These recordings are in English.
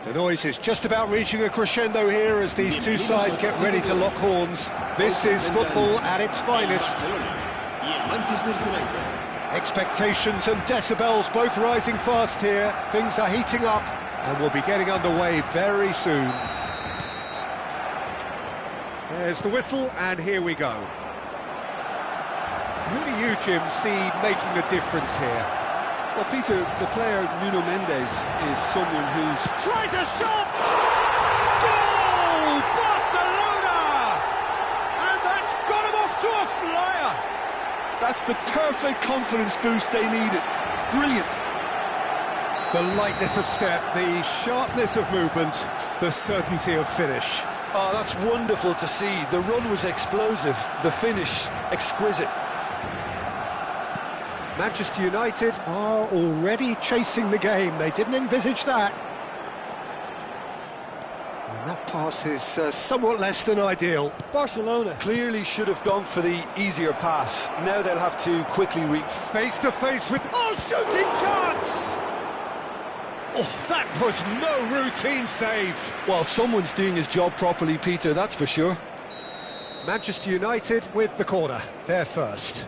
The noise is just about reaching a crescendo here as these two sides get ready to lock horns. This is football at its finest. Expectations and decibels both rising fast here. Things are heating up and we'll be getting underway very soon. There's the whistle and here we go. Who do you, Jim, see making a difference here? Well, Peter, the player Nuno Mendes is someone who's... Tries a shot! Goal! Barcelona! And that's got him off to a flyer! That's the perfect confidence boost they needed. Brilliant. The lightness of step, the sharpness of movement, the certainty of finish. Oh, that's wonderful to see. The run was explosive, the finish exquisite. Manchester United are already chasing the game. They didn't envisage that. And that pass is somewhat less than ideal. Barcelona clearly should have gone for the easier pass. Now they'll have to quickly reach. Face to face with... Oh, shooting chance! Oh, that was no routine save. Well, someone's doing his job properly, Peter, that's for sure. Manchester United with the corner. They're first.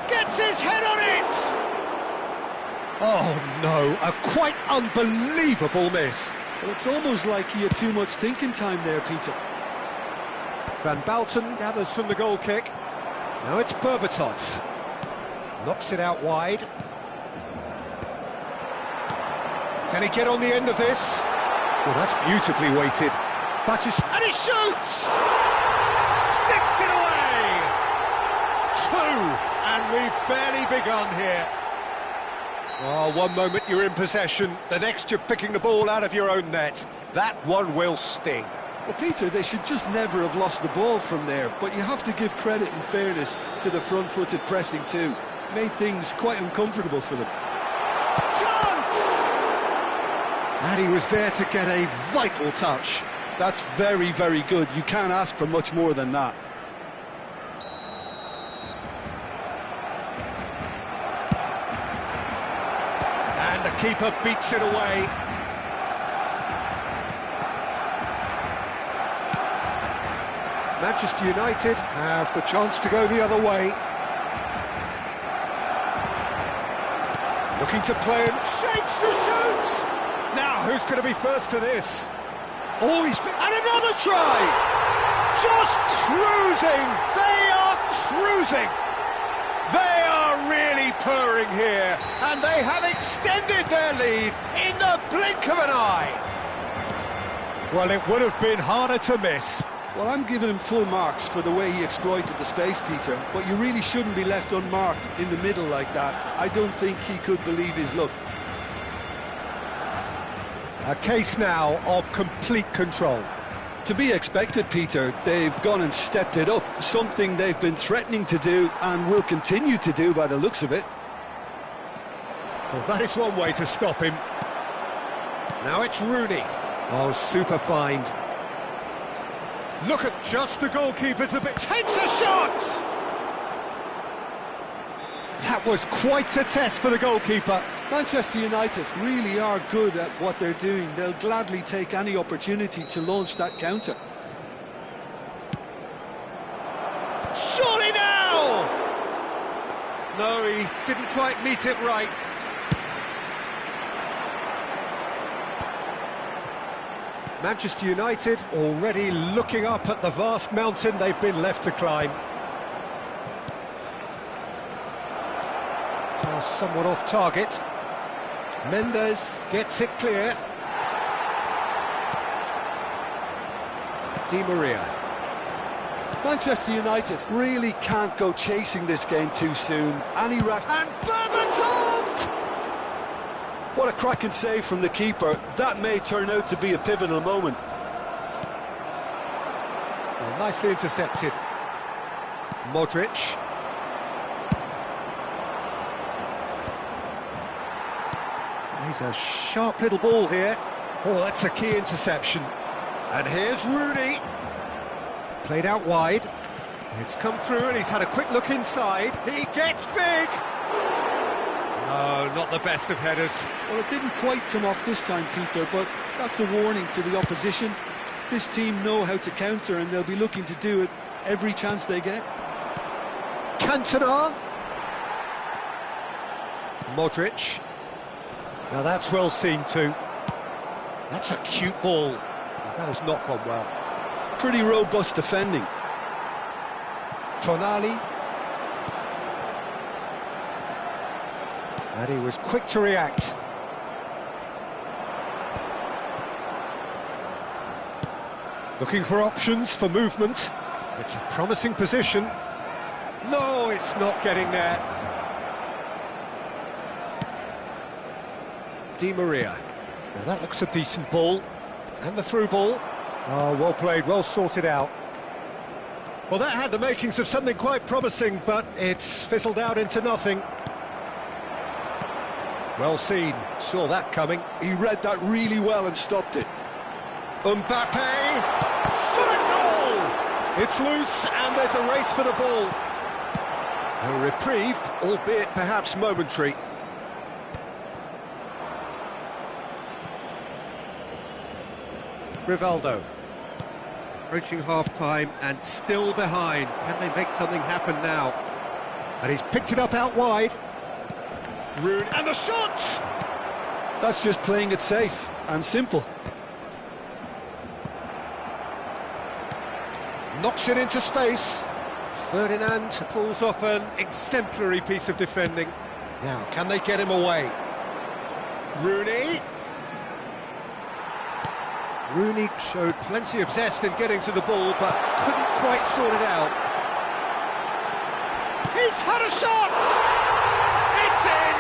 Gets his head on it! Oh no, a quite unbelievable miss. Well, it's almost like he had too much thinking time there, Peter. Van Bouten gathers from the goal kick. Now it's Berbatov. Knocks it out wide. Can he get on the end of this? Well, that's beautifully weighted. And he shoots! Sticks it away! 2! And we've barely begun here. Oh, one moment you're in possession, the next you're picking the ball out of your own net. That one will sting. Well, Peter, they should just never have lost the ball from there, but you have to give credit and fairness to the front-footed pressing too. Made things quite uncomfortable for them. Chance! And he was there to get a vital touch. That's very, very good. You can't ask for much more than that. And the keeper beats it away. Manchester United have the chance to go the other way. Looking to play and shapes to shoot! Now, who's going to be first to this? Oh, and another try! Just cruising! They are cruising! They are really purring here, and they have extended their lead in the blink of an eye. Well, it would have been harder to miss. Well, I'm giving him full marks for the way he exploited the space, Peter, but you really shouldn't be left unmarked in the middle like that. I don't think he could believe his luck. A case now of complete control. To be expected, Peter. They've gone and stepped it up, something they've been threatening to do and will continue to do by the looks of it. Well, that is one way to stop him. Now it's Rooney. Oh, super find. Look at just the goalkeeper's a bit... Takes a shot! That was quite a test for the goalkeeper. Manchester United really are good at what they're doing. They'll gladly take any opportunity to launch that counter. Surely now! No, he didn't quite meet it right. Manchester United already looking up at the vast mountain they've been left to climb. Pass somewhat off target. Mendes gets it clear. Di Maria. Manchester United really can't go chasing this game too soon. And Berbatov! What a cracking save from the keeper. That may turn out to be a pivotal moment. Well, nicely intercepted. Modric. He's a sharp little ball here. Oh, that's a key interception. And here's Rooney. Played out wide. It's come through and he's had a quick look inside. He gets big! No, not the best of headers. Well, it didn't quite come off this time, Peter, but that's a warning to the opposition. This team know how to counter and they'll be looking to do it every chance they get. Cantona. Modric. Now that's well seen too. That's a cute ball. That has not gone well. Pretty robust defending. Tonali. And he was quick to react. Looking for options for movement. It's a promising position. No, it's not getting there. Di Maria. Now that looks a decent ball. And the through ball. Oh, well played, well sorted out. Well, that had the makings of something quite promising, but it's fizzled out into nothing. Well seen, saw that coming. He read that really well and stopped it. Mbappe! Shot a goal! It's loose and there's a race for the ball. A reprieve, albeit perhaps momentary. Rivaldo. Reaching half-time and still behind. Can they make something happen now? And he's picked it up out wide. Rooney, and the shot! That's just playing it safe and simple. Knocks it into space. Ferdinand pulls off an exemplary piece of defending. Now, can they get him away? Rooney. Rooney showed plenty of zest in getting to the ball, but couldn't quite sort it out. He's had a shot! It's in!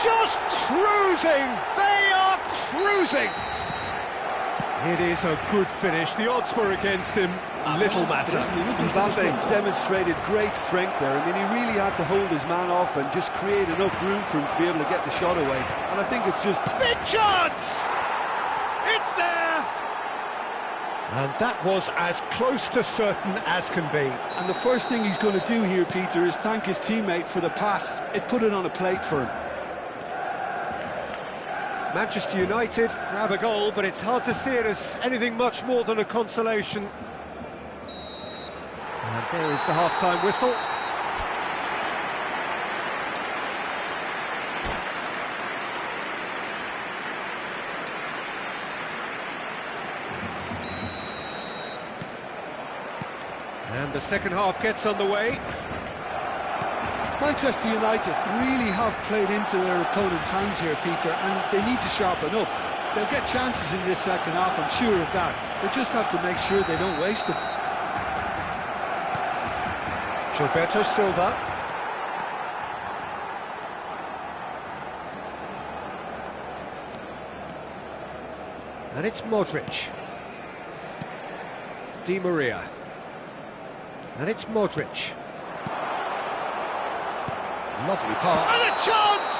Just cruising! They are cruising! It is a good finish. The odds were against him. Little matter. Mbappe demonstrated great strength there. I mean, he really had to hold his man off and just create enough room for him to be able to get the shot away. And I think it's just... Big chance! It's there! And that was as close to certain as can be. And the first thing he's going to do here, Peter, is thank his teammate for the pass. It put it on a plate for him. Manchester United grab a goal, but it's hard to see it as anything much more than a consolation. And there is the half-time whistle. And the second half gets underway. Manchester United really have played into their opponent's hands here, Peter, and they need to sharpen up. They'll get chances in this second half, I'm sure of that. They just have to make sure they don't waste them. Gilberto Silva. And it's Modric. Di Maria. And it's Modric. Lovely pass. And a chance!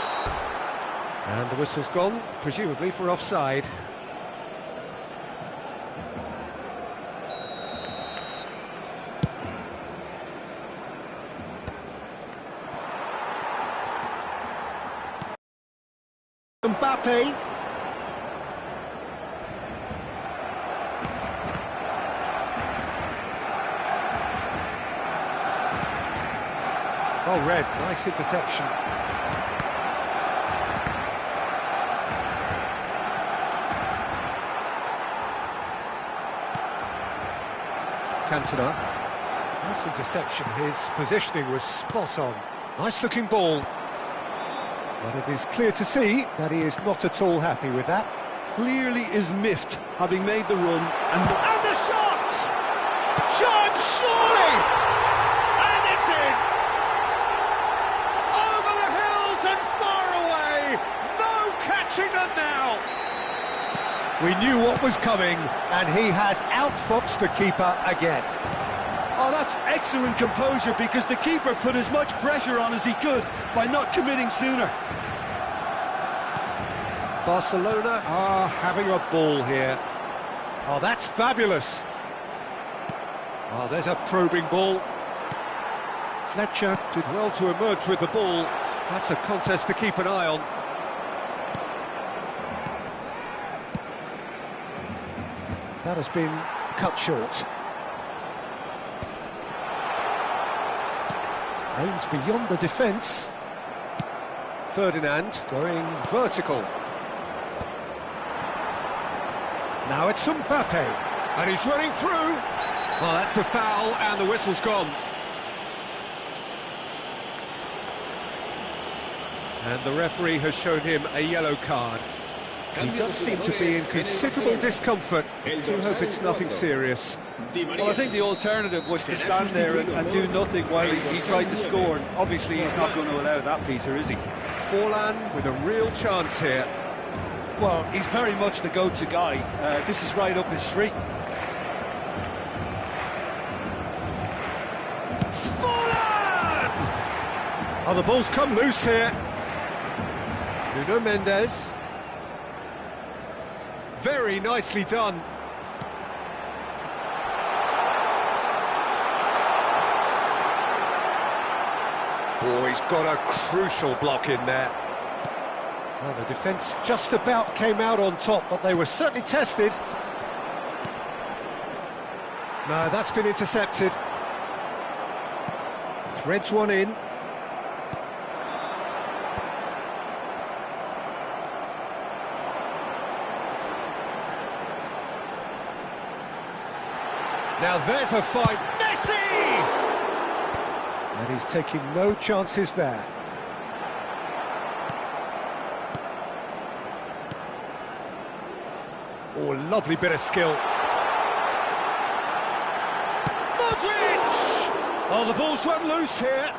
And the whistle's gone, presumably for offside. Mbappe. Well read, nice interception. Cantona. Nice interception, his positioning was spot on. Nice looking ball. But it is clear to see that he is not at all happy with that. Clearly is miffed, having made the run. And the shot! Shot, surely! And it's in! Over the hills and far away! No catching them now! We knew what was coming, and he has outfoxed the keeper again. Oh, that's excellent composure, because the keeper put as much pressure on as he could by not committing sooner. Barcelona are having a ball here. Oh, that's fabulous. Oh, there's a probing ball. Fletcher did well to emerge with the ball. That's a contest to keep an eye on. That has been cut short. Aimed beyond the defence. Ferdinand going vertical. Now it's Mbappe, and he's running through. Well, that's a foul, and the whistle's gone. And the referee has shown him a yellow card. He does seem to be in considerable discomfort. I do hope it's nothing serious. Well, I think the alternative was to stand there and do nothing while he tried to score. And obviously, he's not going to allow that, Peter, is he? Forlan with a real chance here. Well, he's very much the go-to guy. This is right up his street. Forlan! Oh, the ball's come loose here. Nuno Mendes. Very nicely done. Oh, he's got a crucial block in there. Well, the defence just about came out on top, but they were certainly tested. No, that's been intercepted. Threads one in. Now there's a fight. Messi! And he's taking no chances there. Oh, lovely bit of skill. Modric! Oh, the ball's run loose here.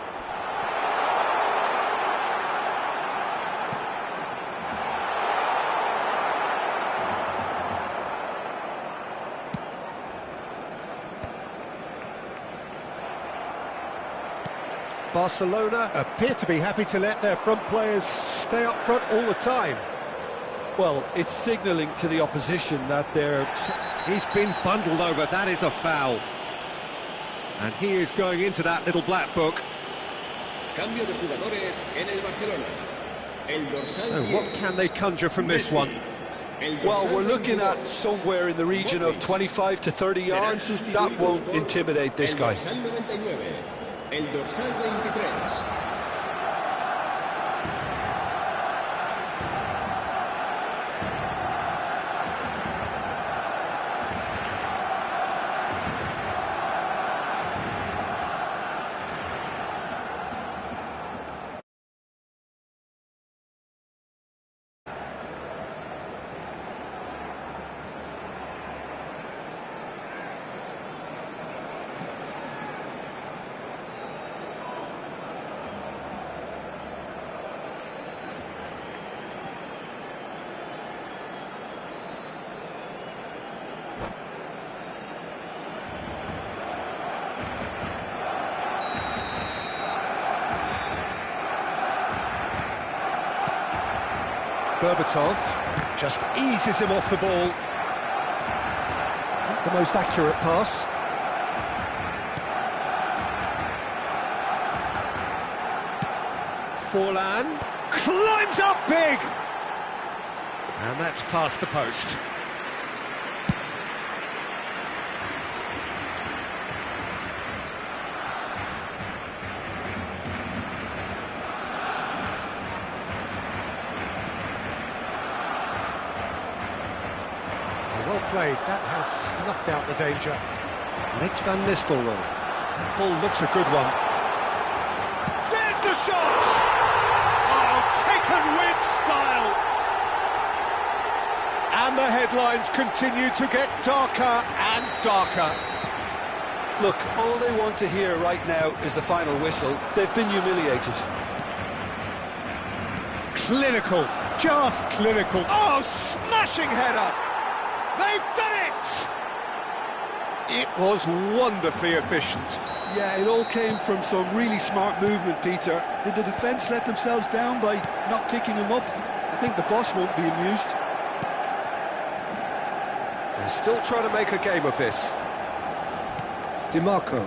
Barcelona appear to be happy to let their front players stay up front all the time. Well, it's signalling to the opposition that they're... He's been bundled over, that is a foul. And he is going into that little black book. So what can they conjure from this one? Well, we're looking at somewhere in the region of 25 to 30 yards. That won't intimidate this guy. El dorsal 23. Berbatov just eases him off the ball. Not the most accurate pass. Forlan climbs up big! And that's past the post. Well played, that has snuffed out the danger. And it's Van Nistelrooy. That ball looks a good one. There's the shot! Oh, taken with style! And the headlines continue to get darker and darker. Look, all they want to hear right now is the final whistle. They've been humiliated. Clinical, just clinical. Oh, smashing header! They've done it! It was wonderfully efficient. Yeah, it all came from some really smart movement, Peter. Did the defence let themselves down by not picking him up? I think the boss won't be amused. They're still trying to make a game of this. DiMarco.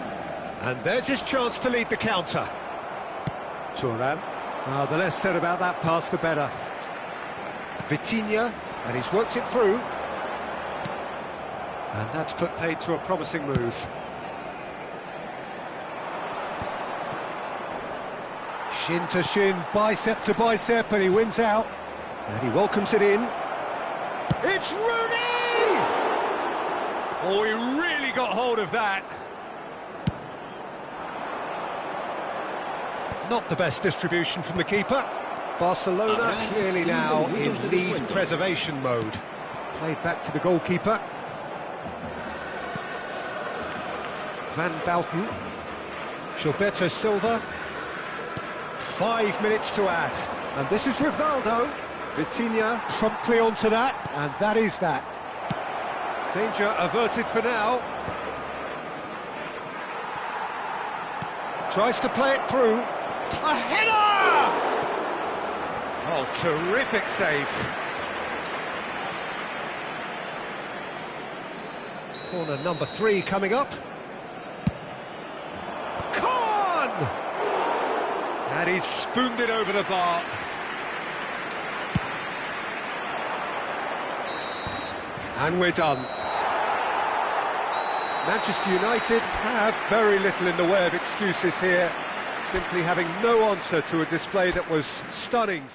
And there's his chance to lead the counter. Thuram. The less said about that pass, the better. Vitinha, and he's worked it through. And that's put paid to a promising move. Shin to shin, bicep to bicep, and he wins out. And he welcomes it in. It's Rooney! Oh, he really got hold of that. Not the best distribution from the keeper. Barcelona clearly now in lead preservation mode. Played back to the goalkeeper. Van Bauten. Gilberto Silva. 5 minutes to add. And this is Rivaldo. Vitinha promptly onto that, and that is that. Danger averted for now. Tries to play it through. A header! Oh, terrific save. Corner number 3 coming up. Khan! And he's spooned it over the bar. And we're done. Manchester United have very little in the way of excuses here, simply having no answer to a display that was stunning.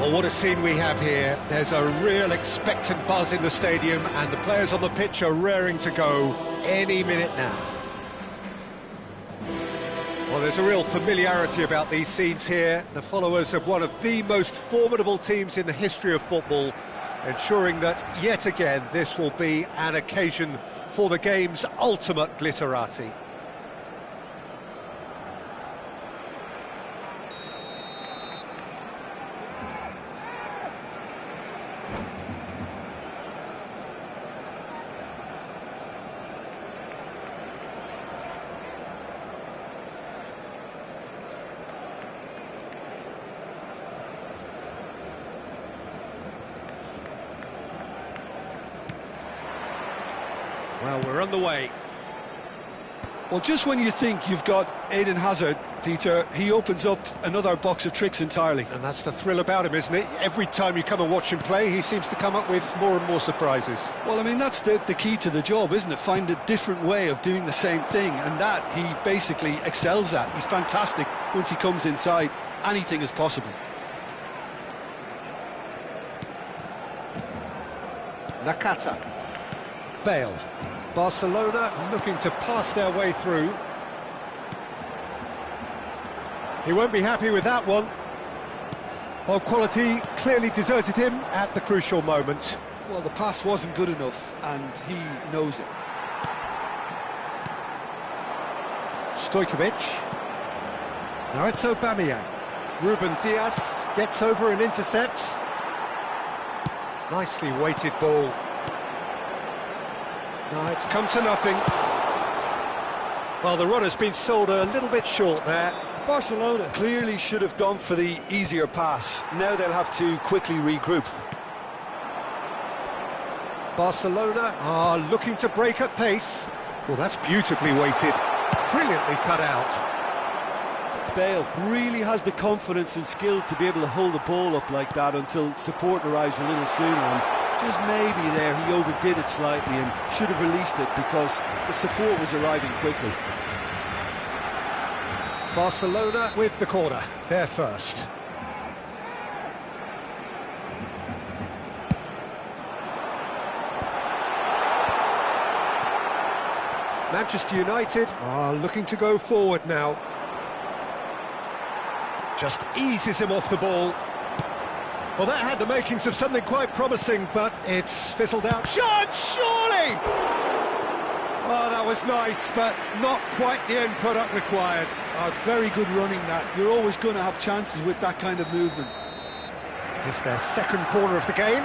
Well, what a scene we have here. There's a real expectant buzz in the stadium, and the players on the pitch are raring to go any minute now. Well, there's a real familiarity about these scenes here. The followers of one of the most formidable teams in the history of football, ensuring that yet again this will be an occasion for the game's ultimate glitterati. Well, we're on the way. Well, just when you think you've got Eden Hazard, Peter, he opens up another box of tricks entirely. And that's the thrill about him, isn't it? Every time you come and watch him play, he seems to come up with more and more surprises. Well, I mean, that's the key to the job, isn't it? Find a different way of doing the same thing, and that he basically excels at. He's fantastic once he comes inside. Anything is possible. Nakata. Bale. Barcelona looking to pass their way through. He won't be happy with that one. Well, quality clearly deserted him at the crucial moment. Well, the pass wasn't good enough, and he knows it. Stojkovic. Now it's Aubameyang. Ruben Dias gets over and intercepts. Nicely weighted ball. No, it's come to nothing. Well, the run has been sold a little bit short there. Barcelona clearly should have gone for the easier pass. Now they'll have to quickly regroup. Barcelona are looking to break at pace. Well, that's beautifully weighted. Brilliantly cut out. Bale really has the confidence and skill to be able to hold the ball up like that until support arrives a little sooner. And just maybe there he overdid it slightly and should have released it because the support was arriving quickly. Barcelona with the corner, they're first. Manchester United are looking to go forward now. Just eases him off the ball. Well, that had the makings of something quite promising, but it's fizzled out. Shot, surely! Oh, that was nice, but not quite the end product required. Oh, it's very good running that. You're always going to have chances with that kind of movement. It's their second corner of the game.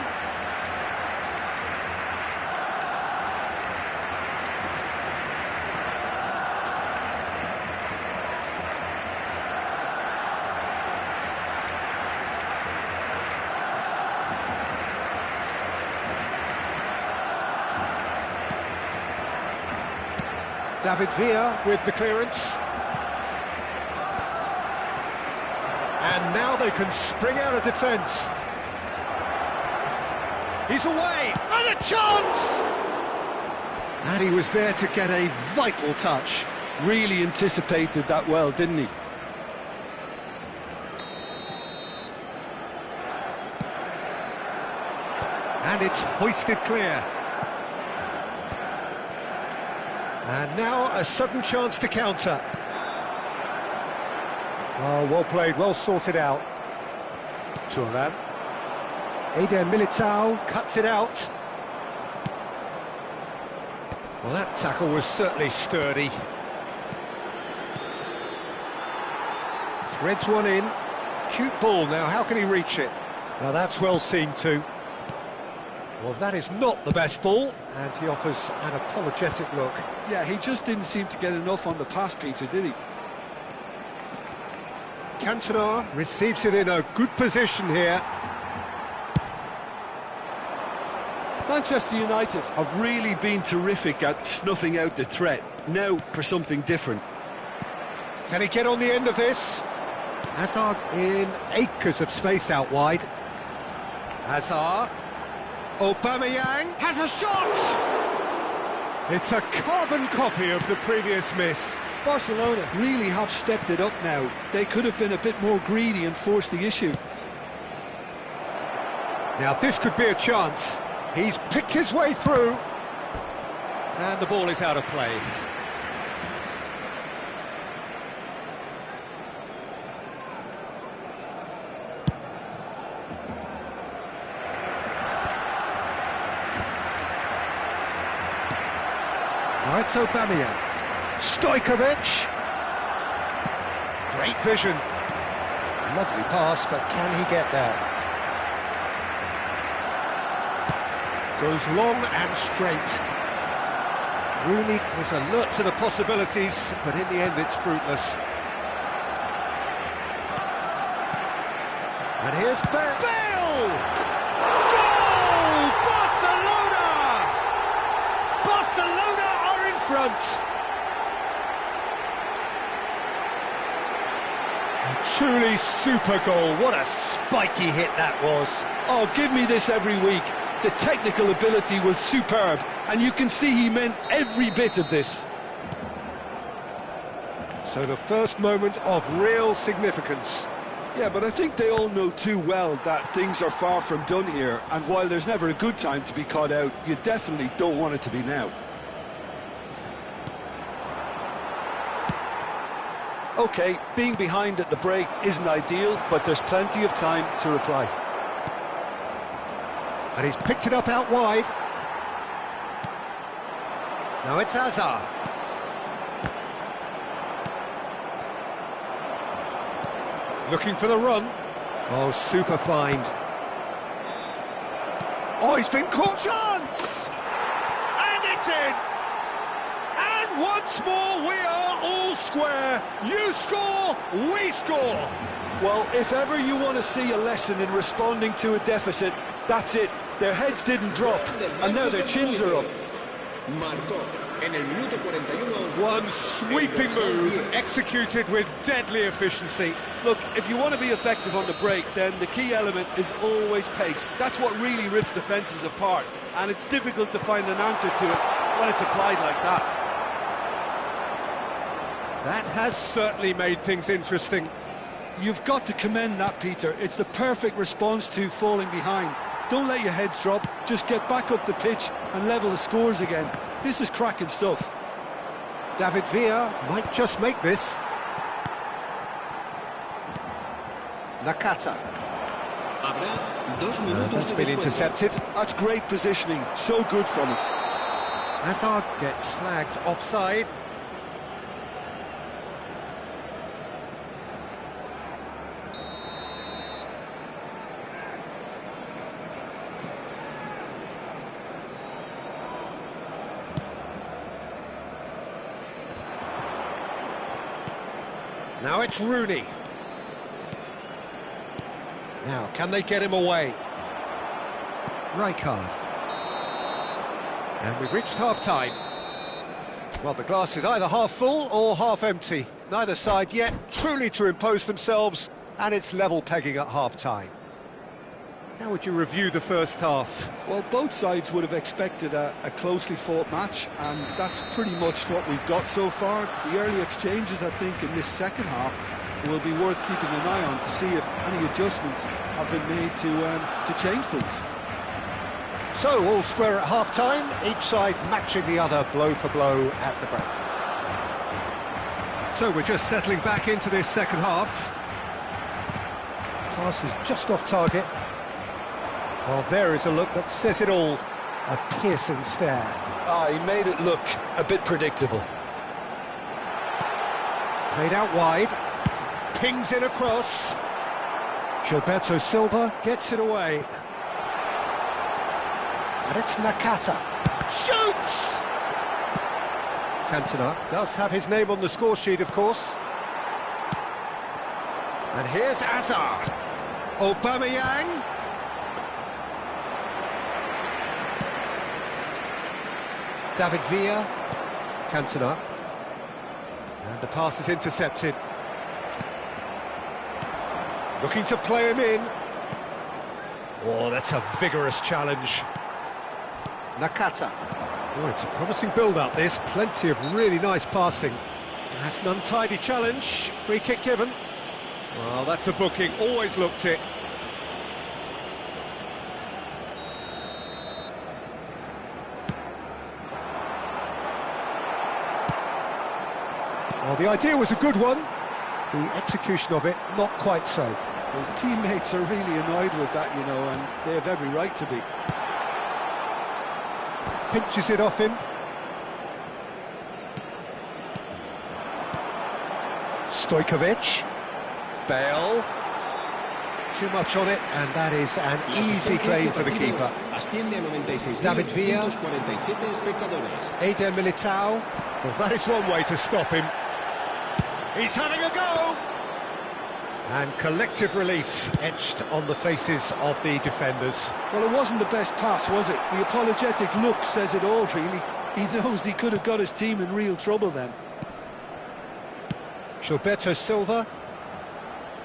David Villa with the clearance. And now they can spring out of defence. He's away, and a chance! And he was there to get a vital touch. Really anticipated that well, didn't he? And it's hoisted clear. And now a sudden chance to counter. Oh, well played, well sorted out. Thuram. Eder Militao cuts it out. Well, that tackle was certainly sturdy. Threads one in. Cute ball now, how can he reach it? Now that's well seen too. Well, that is not the best ball, and he offers an apologetic look. Yeah, he just didn't seem to get enough on the pass, Peter, did he? Cantona receives it in a good position here. Manchester United have really been terrific at snuffing out the threat. Now for something different. Can he get on the end of this? Hazard in acres of space out wide. Hazard. Aubameyang has a shot! It's a carbon copy of the previous miss. Barcelona really have stepped it up now. They could have been a bit more greedy and forced the issue. Now this could be a chance. He's picked his way through. And the ball is out of play. Now it's Aubameyang. Stojkovic. Great vision. Lovely pass, but can he get there? Goes long and straight. Rooney is alert to the possibilities, but in the end it's fruitless. And here's Bale! Goal! Barcelona! Barcelona are in front! A truly super goal. What a spiky hit that was. Oh, give me this every week. The technical ability was superb, and you can see he meant every bit of this. So the first moment of real significance. Yeah, but I think they all know too well that things are far from done here, and while there's never a good time to be caught out, you definitely don't want it to be now. OK, being behind at the break isn't ideal, but there's plenty of time to reply. And he's picked it up out wide. Now it's Hazard. Looking for the run. Oh, super find. Oh, he's been caught. Chance! And it's in! And once more we are all square. You score, we score. Well, if ever you want to see a lesson in responding to a deficit, that's it. Their heads didn't drop, and now their chins are up. One sweeping move, executed with deadly efficiency. Look, if you want to be effective on the break, then the key element is always pace. That's what really rips defences apart, and it's difficult to find an answer to it when it's applied like that. That has certainly made things interesting. You've got to commend that, Peter. It's the perfect response to falling behind. Don't let your heads drop, just get back up the pitch and level the scores again. This is cracking stuff. David Villa might just make this. Nakata. That's been intercepted. That's great positioning, so good from him. Hazard gets flagged offside. Now it's Rooney. Now, can they get him away? Rijkaard. And we've reached half-time. Well, the glass is either half full or half empty. Neither side yet truly to impose themselves, and it's level pegging at half-time. How would you review the first half? Well, both sides would have expected a closely fought match, and that's pretty much what we've got so far. The early exchanges, I think, in this second half will be worth keeping an eye on to see if any adjustments have been made to change things. So, all square at half-time, each side matching the other blow for blow at the break. So we're just settling back into this second half. Pass is just off target. Well, there is a look that says it all. A piercing stare. He made it look a bit predictable. Played out wide. Pings in across. Gilberto Silva gets it away. And it's Nakata. Shoots! Cantona does have his name on the score sheet, of course. And here's Hazard. Aubameyang. David Villa. Cantona. And the pass is intercepted. Looking to play him in. Oh, that's a vigorous challenge. Nakata. Oh, it's a promising build-up, this. Plenty of really nice passing. That's an untidy challenge. Free kick given. Well, that's a booking. Always looked it. Well, the idea was a good one. The execution of it, not quite so. His teammates are really annoyed with that, you know, and they have every right to be. Pinches it off him. Stojkovic. Bale. Too much on it, and that is an easy claim for the keeper. David Villa. Eder Militao. Well, that is one way to stop him. He's having a go! And collective relief etched on the faces of the defenders. Well, it wasn't the best pass, was it? The apologetic look says it all, really. He knows he could have got his team in real trouble then. Gilberto Silva.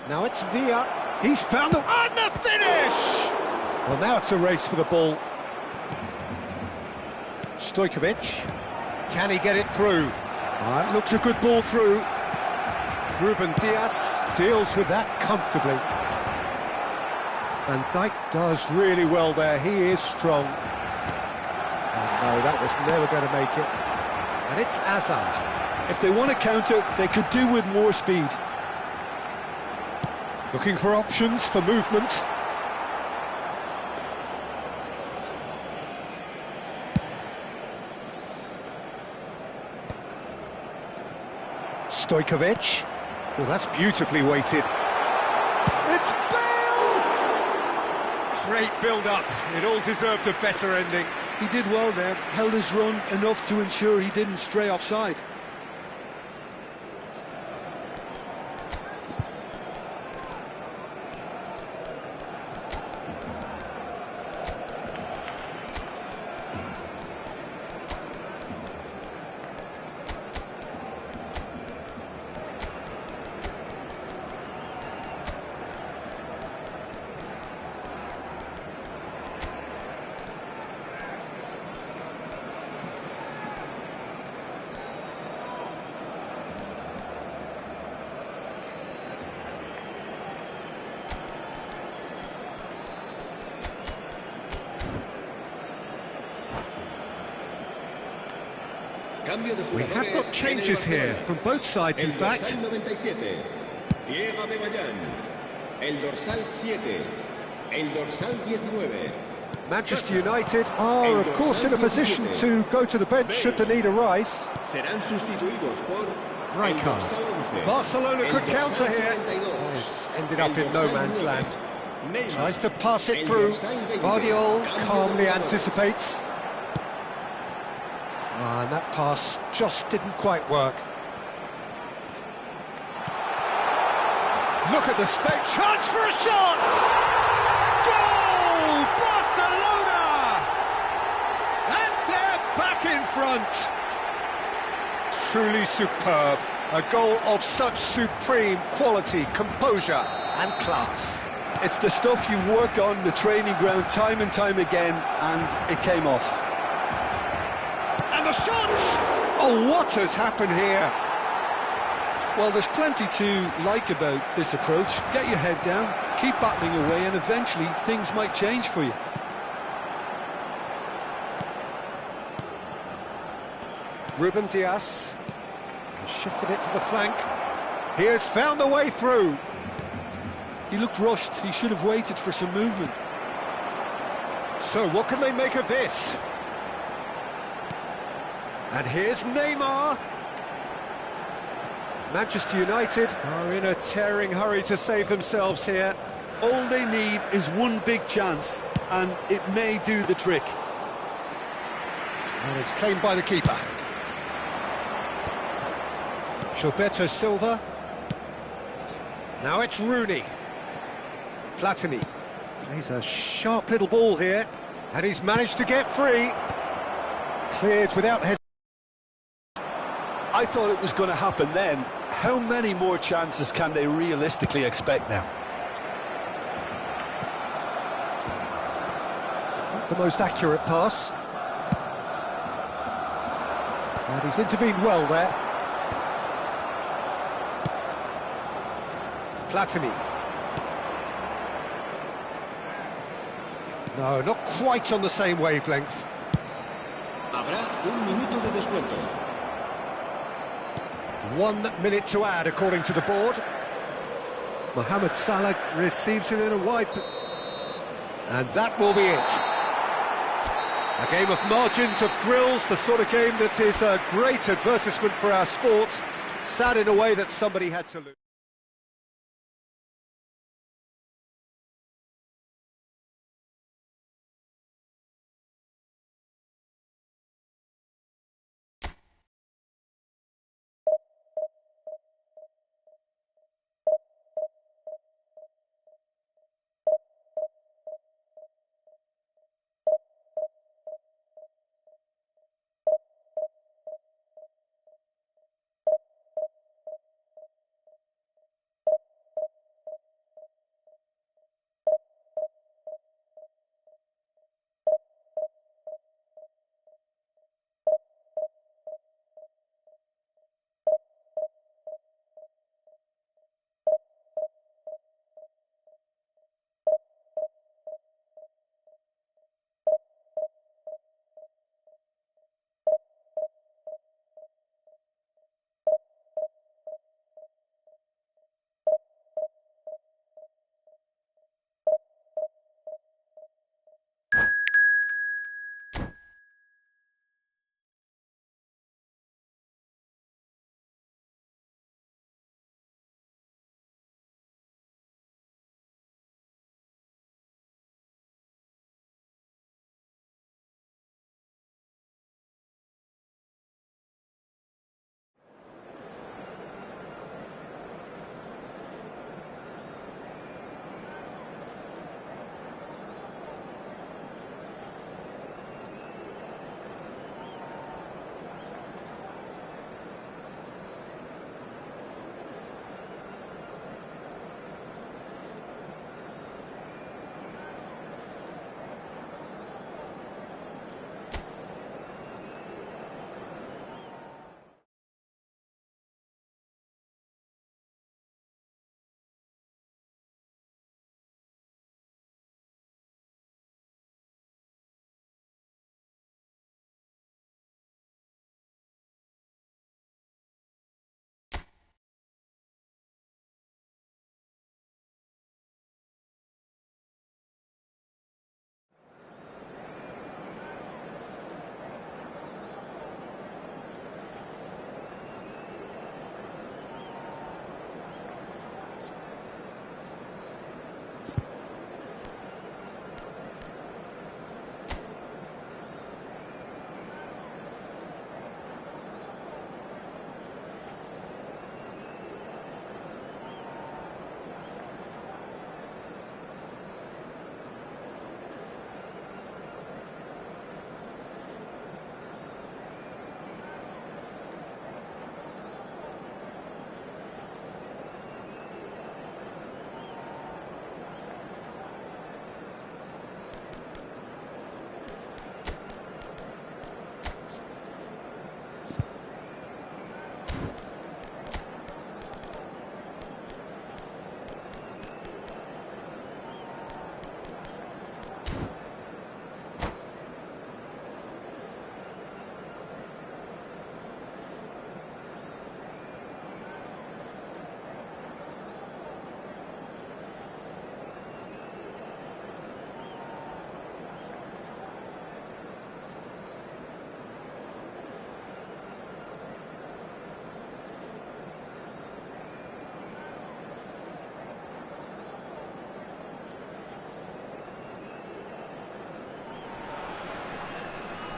Now it's Villa. He's found the... And the finish! Well, now it's a race for the ball. Stojkovic. Can he get it through? Looks a good ball through. Ruben Dias deals with that comfortably. Van Dijk does really well there. He is strong. And no, that was never going to make it. And it's Hazard. If they want to counter, they could do with more speed. Looking for options for movement. Stojkovic. Well, that's beautifully weighted. It's Bale! Great build-up. It all deserved a better ending. He did well there, held his run enough to ensure he didn't stray offside. We have got changes here from both sides, in fact. Manchester United are, of course, in a position to go to the bench should the need arise. Rijkaard. Barcelona could counter here. Yes, ended up in no man's land. Tries to pass it through. Guardiola calmly anticipates. And that pass just didn't quite work. Look at the space. Chance for a shot! Goal! Barcelona! And they're back in front. Truly superb. A goal of such supreme quality, composure and class. It's the stuff you work on the training ground time and time again, and it came off. And the shot! Oh, what has happened here? Well, there's plenty to like about this approach. Get your head down, keep battling away, and eventually things might change for you. Ruben Dias shifted it to the flank. He has found a way through. He looked rushed. He should have waited for some movement. So what can they make of this? And here's Neymar. Manchester United are in a tearing hurry to save themselves here. All they need is one big chance, and it may do the trick. And it's claimed by the keeper. Gilberto Silva. Now it's Rooney. Platini. Plays a sharp little ball here. And he's managed to get free. Cleared without hesitation. I thought it was going to happen then. How many more chances can they realistically expect now? Not the most accurate pass. And he's intervened well there. Platini. No, not quite on the same wavelength. Habrá un minuto de descuento. 1 minute to add, according to the board. Mohamed Salah receives it in a wide... And that will be it. A game of margins, of thrills, the sort of game that is a great advertisement for our sport. Sad in a way that somebody had to lose.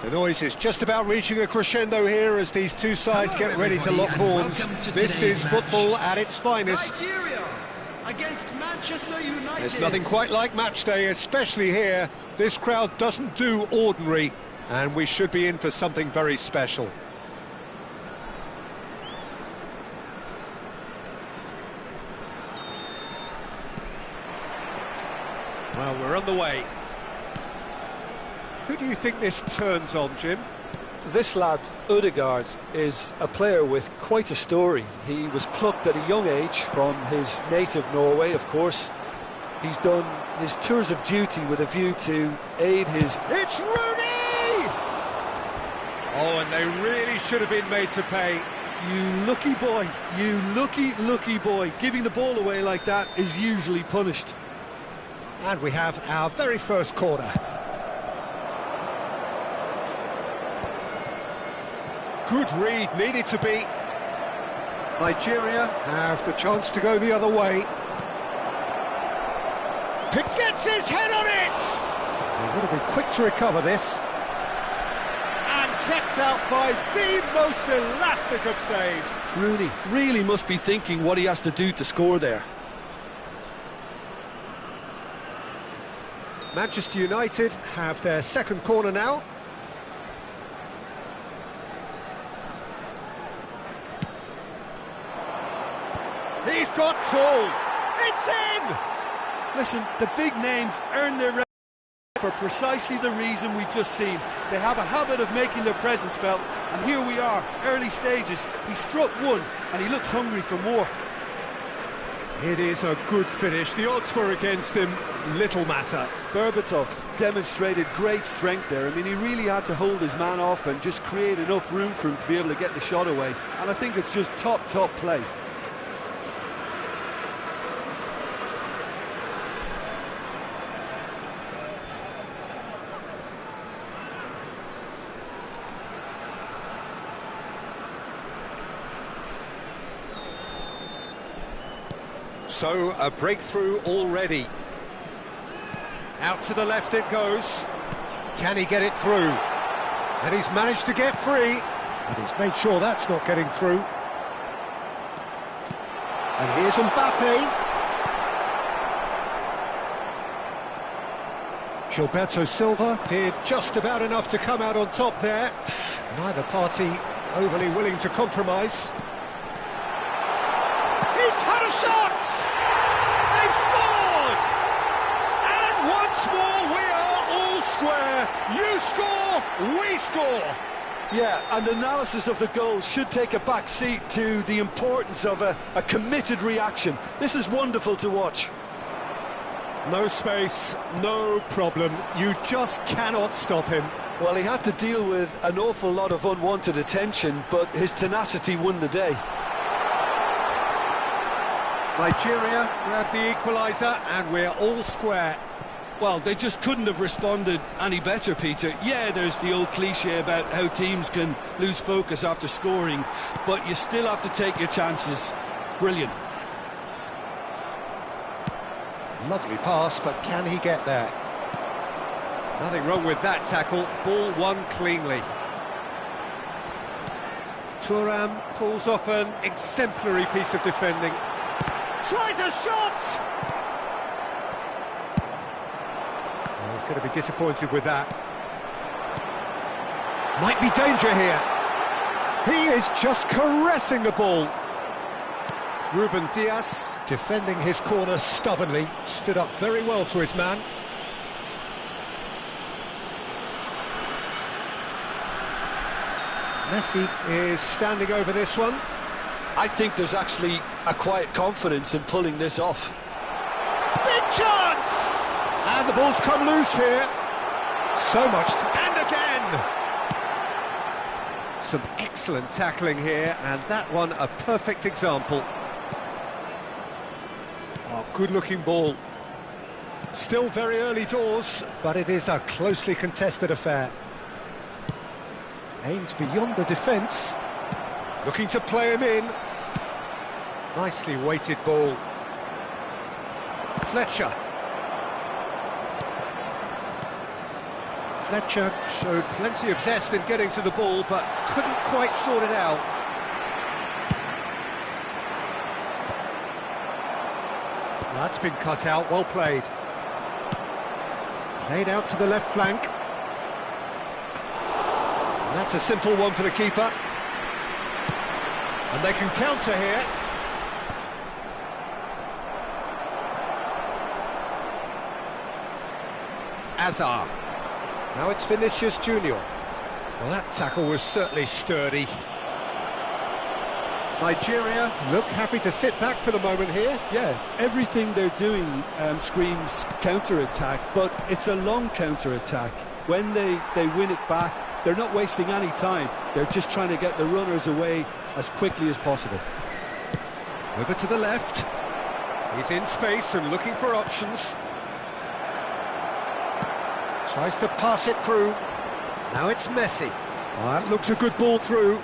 The noise is just about reaching a crescendo here as these two sides get ready to lock horns. This is football at its finest. Nigeria against Manchester United. There's nothing quite like match day, especially here. This crowd doesn't do ordinary, and we should be in for something very special. Well, we're on the way. Who do you think this turns on, Jim? This lad, Odegaard, is a player with quite a story. He was plucked at a young age from his native Norway, of course. He's done his tours of duty with a view to aid his... It's Rooney! Oh, and they really should have been made to pay. You lucky boy, you lucky boy. Giving the ball away like that is usually punished. And we have our very first corner. Good read, needed to be. Nigeria have the chance to go the other way. Gets his head on it! He would have been quick to recover this. And kept out by the most elastic of saves. Rooney really must be thinking what he has to do to score there. Manchester United have their second corner now. He's got tall. It's in! Listen, the big names earn their for precisely the reason we've just seen. They have a habit of making their presence felt, and here we are, early stages. He struck one, and he looks hungry for more. It is a good finish. The odds were against him. Little matter. Berbatov demonstrated great strength there. I mean, he really had to hold his man off and just create enough room for him to be able to get the shot away. And I think it's just top play. So, a breakthrough already. Out to the left it goes. Can he get it through? And he's managed to get free. And he's made sure that's not getting through. And here's Mbappe. Gilberto Silva did just about enough to come out on top there. Neither party overly willing to compromise. He's had a shot! They've scored! And once more we are all square. You score, we score. Yeah, and analysis of the goal should take a back seat to the importance of a committed reaction. This is wonderful to watch. No space, no problem. You just cannot stop him. Well, he had to deal with an awful lot of unwanted attention, but his tenacity won the day. Nigeria grab the equaliser, and we're all square. Well, they just couldn't have responded any better, Peter. Yeah, there's the old cliche about how teams can lose focus after scoring, but you still have to take your chances. Brilliant. Lovely pass, but can he get there? Nothing wrong with that tackle. Ball won cleanly. Thuram pulls off an exemplary piece of defending. Tries a shot! Oh, he's going to be disappointed with that. Might be danger here. He is just caressing the ball. Ruben Dias, defending his corner stubbornly, stood up very well to his man. Messi is standing over this one. I think there's actually a quiet confidence in pulling this off. Big chance! And the ball's come loose here. So much and again! Some excellent tackling here, and that one a perfect example. Oh, good-looking ball. Still very early doors, but it is a closely contested affair. Aimed beyond the defence. Looking to play him in. Nicely weighted ball. Fletcher. Fletcher showed plenty of zest in getting to the ball, but couldn't quite sort it out. That's been cut out, well played. Played out to the left flank. And that's a simple one for the keeper. And they can counter here. Azar. Now it's Vinicius Junior. Well, that tackle was certainly sturdy. Nigeria look happy to sit back for the moment here. Yeah, everything they're doing screams counter-attack, but it's a long counter-attack. When they win it back, they're not wasting any time. They're just trying to get the runners away as quickly as possible. Over to the left. He's in space and looking for options. Tries to pass it through. Now it's Messi. Oh, that looks a good ball through.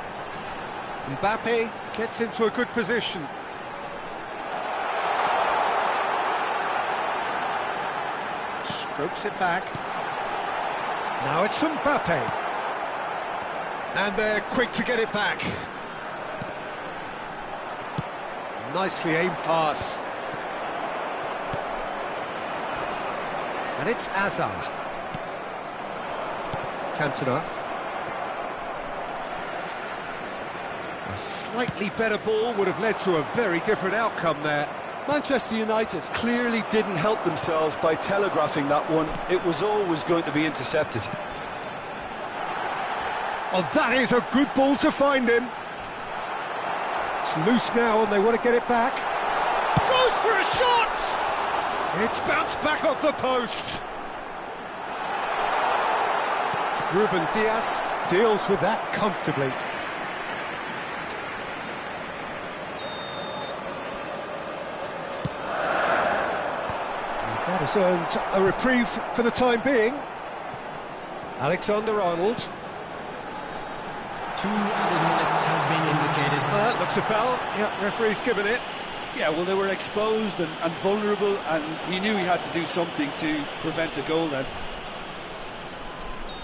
Mbappe. Gets into a good position. Strokes it back. Now it's Mbappe. And they're quick to get it back. Nicely aimed pass. And it's Azar. Cantona. A slightly better ball would have led to a very different outcome there. Manchester United clearly didn't help themselves by telegraphing that one. It was always going to be intercepted. Oh, that is a good ball to find him. It's loose now and they want to get it back. Goes for a shot! It's bounced back off the post. Ruben Dias deals with that comfortably. That has earned a reprieve for the time being. Alexander-Arnold. 2 added minutes has been indicated. That looks a foul. Yeah, referee's given it. Yeah, well, they were exposed and vulnerable, and he knew he had to do something to prevent a goal then.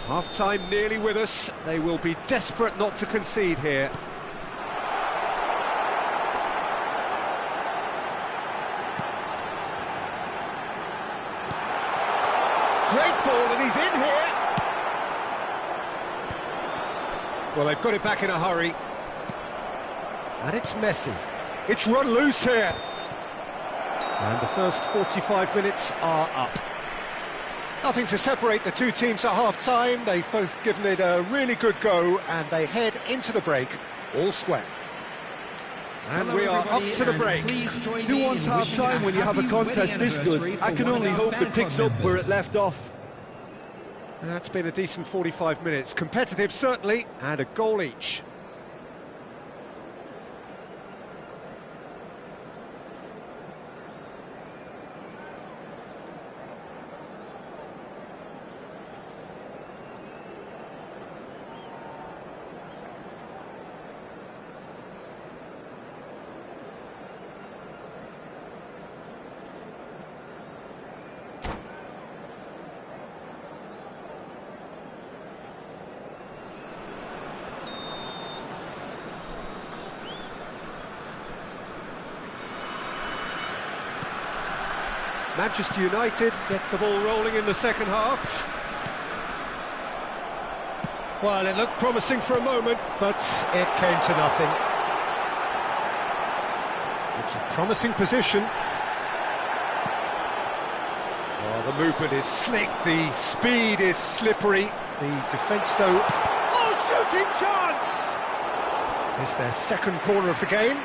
Half-time nearly with us. They will be desperate not to concede here. Great ball, and he's in here. Well, they've got it back in a hurry. And it's Messi. It's run loose here. And the first 45 minutes are up. Nothing to separate the two teams at half-time. They've both given it a really good go, and they head into the break all square. And we are up to the break. Who wants half-time when you have a contest this good? I can only hope it picks up where it left off. That's been a decent 45 minutes. Competitive, certainly, and a goal each. Manchester United get the ball rolling in the second half. Well, it looked promising for a moment, but it came to nothing. It's a promising position. Oh, the movement is slick, the speed is slippery. The defence, though... Oh, shooting chance! It's their second corner of the game.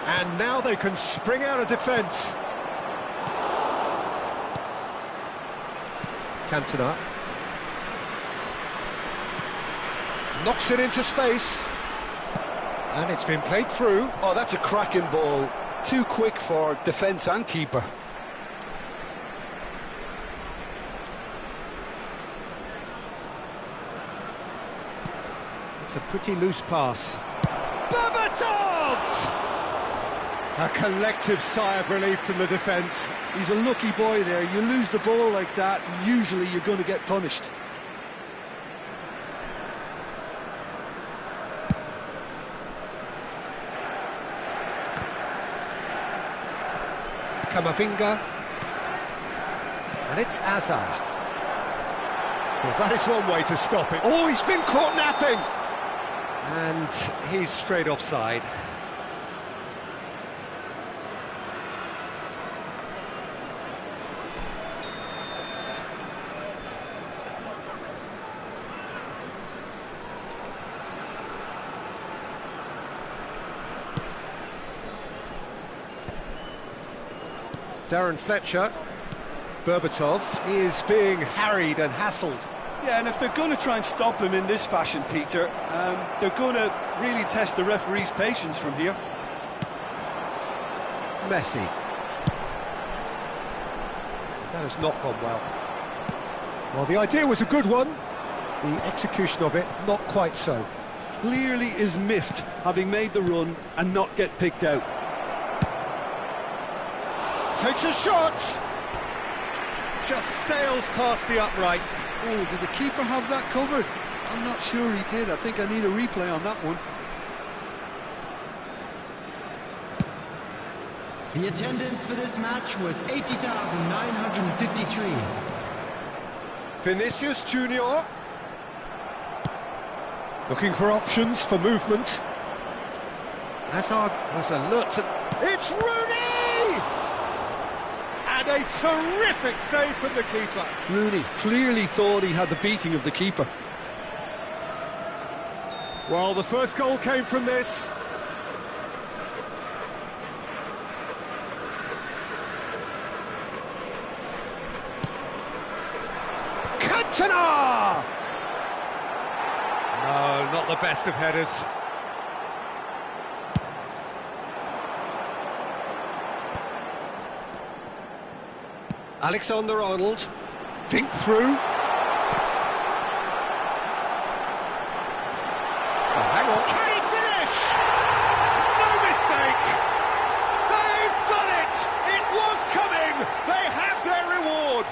And now they can spring out of defence. Cantona. Knocks it into space. And it's been played through. Oh, that's a cracking ball. Too quick for defence and keeper. It's a pretty loose pass. Berbatov! A collective sigh of relief from the defence. He's a lucky boy there. You lose the ball like that, and usually you're going to get punished. Camavinga. And it's Azar. Well, that is one way to stop it. Oh, he's been caught napping! And he's straight offside. Darren Fletcher. Berbatov is being harried and hassled. Yeah, and if they're going to try and stop him in this fashion, Peter, they're going to really test the referee's patience from here. Messi. That has not gone well. Well, the idea was a good one. The execution of it, not quite so. Clearly is miffed, having made the run and not get picked out. Takes a shot. Just sails past the upright. Oh, did the keeper have that covered? I'm not sure he did. I think I need a replay on that one. The attendance for this match was 80,953. Vinicius Junior. Looking for options for movement. Hazard was alert. It's Rooney! And a terrific save from the keeper. Rooney clearly thought he had the beating of the keeper. Well, the first goal came from this. Cantona! No, not the best of headers. Alexander-Arnold, dink through. Oh, hang on, can he finish? No mistake! They've done it! It was coming! They have their reward!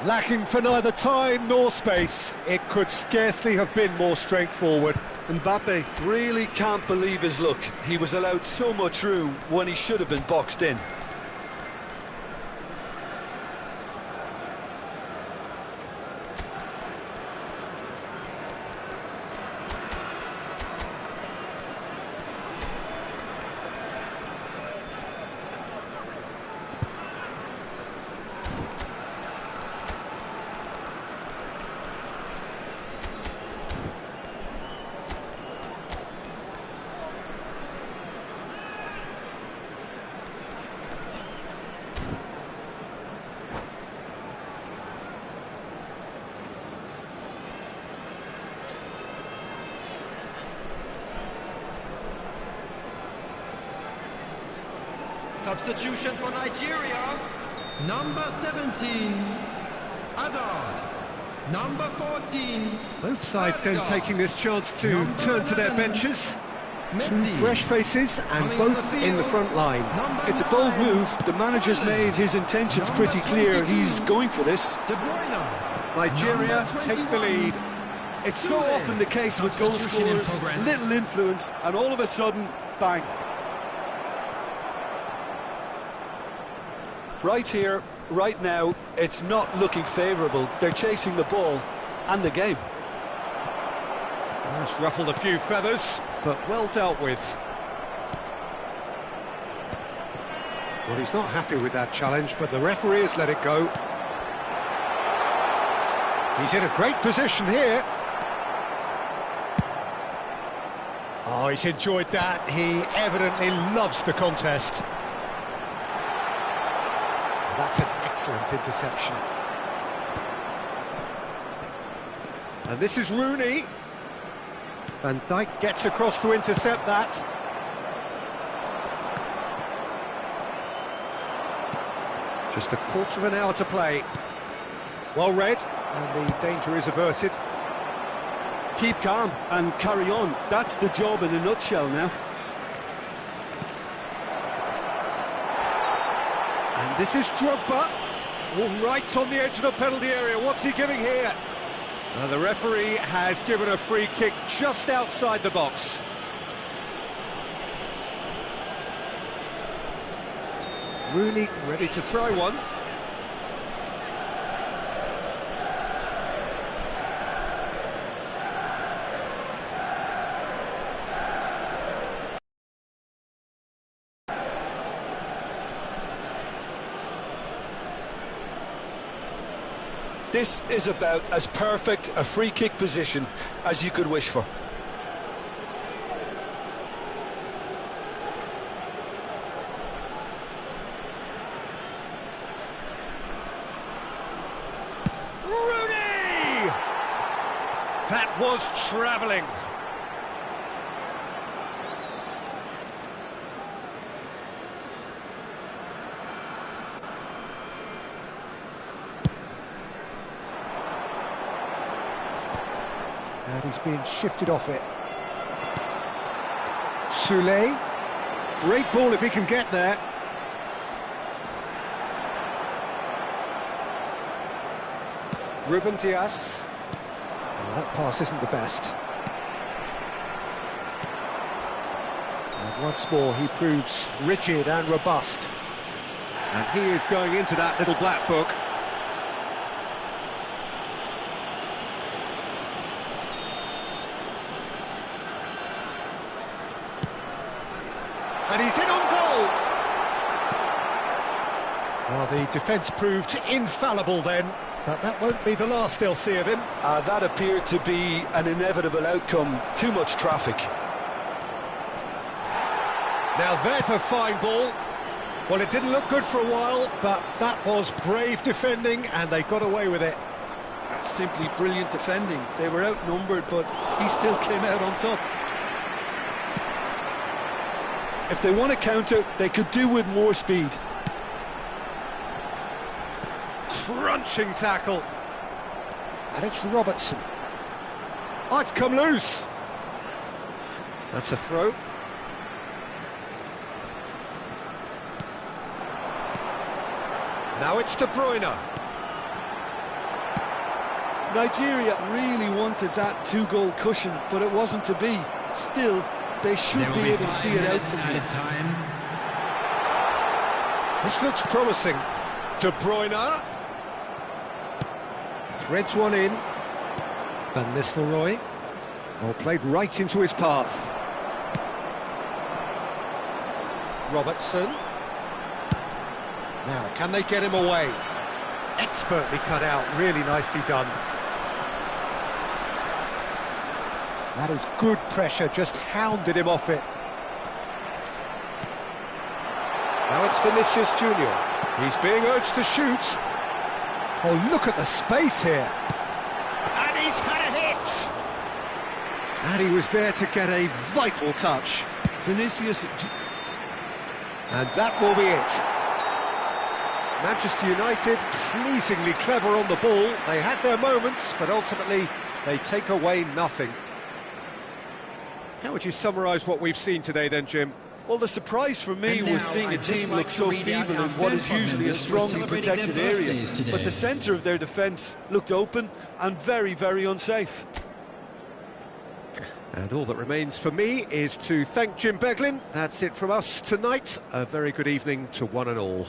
Lacking for neither time nor space, it could scarcely have been more straightforward. Mbappe really can't believe his luck. He was allowed so much room when he should have been boxed in. Substitution for Nigeria. Number 17, Hazard. Number 14. Both sides then taking this chance to turn to their benches. Two fresh faces and both in the front line. It's a bold move. The manager's made his intentions pretty clear. He's going for this. De Bruyne. Nigeria take the lead. It's so often the case with goal scorers, little influence, and all of a sudden, bang. Right here, right now, it's not looking favourable. They're chasing the ball and the game. That's ruffled a few feathers, but well dealt with. Well, he's not happy with that challenge, but the referee has let it go. He's in a great position here. Oh, he's enjoyed that. He evidently loves the contest. That's an excellent interception. And this is Rooney. Van Dijk gets across to intercept that. Just a quarter of an hour to play. Well read, and the danger is averted. Keep calm and carry on. That's the job in a nutshell now. And this is Drogba. All right on the edge of the penalty area. What's he giving here? The referee has given a free kick just outside the box. Rooney ready to try one. This is about as perfect a free kick position as you could wish for. That was travelling. And he's being shifted off it. Soulé. Great ball if he can get there. Ruben Dias. Well, that pass isn't the best. And once more he proves rigid and robust. And he is going into that little black book. And he's in on goal! Well, the defence proved infallible then, but that won't be the last they'll see of him. That appeared to be an inevitable outcome. Too much traffic. Now there's a fine ball. Well, it didn't look good for a while, but that was brave defending, and they got away with it. That's simply brilliant defending. They were outnumbered, but he still came out on top. If they want to counter, they could do with more speed. Crunching tackle. And it's Robertson. Oh, it's come loose. That's a throw. Now it's De Bruyne. Nigeria really wanted that two-goal cushion, but it wasn't to be. Still, they should be able to see it out from here. This looks promising. De Bruyne. Threads one in. Van Nistelrooy. Oh, played right into his path. Robertson. Now, can they get him away? Expertly cut out, really nicely done. That is good pressure, just hounded him off it. Now it's Vinicius Junior. He's being urged to shoot. Oh, look at the space here. And he's had a hit. And he was there to get a vital touch. Vinicius. And that will be it. Manchester United, pleasingly clever on the ball. They had their moments, but ultimately they take away nothing. How would you summarise what we've seen today then, Jim? Well, the surprise for me was seeing a team look so feeble in what is usually a strongly protected area. But the centre of their defence looked open and very, very unsafe. And all that remains for me is to thank Jim Beglin. That's it from us tonight. A very good evening to one and all.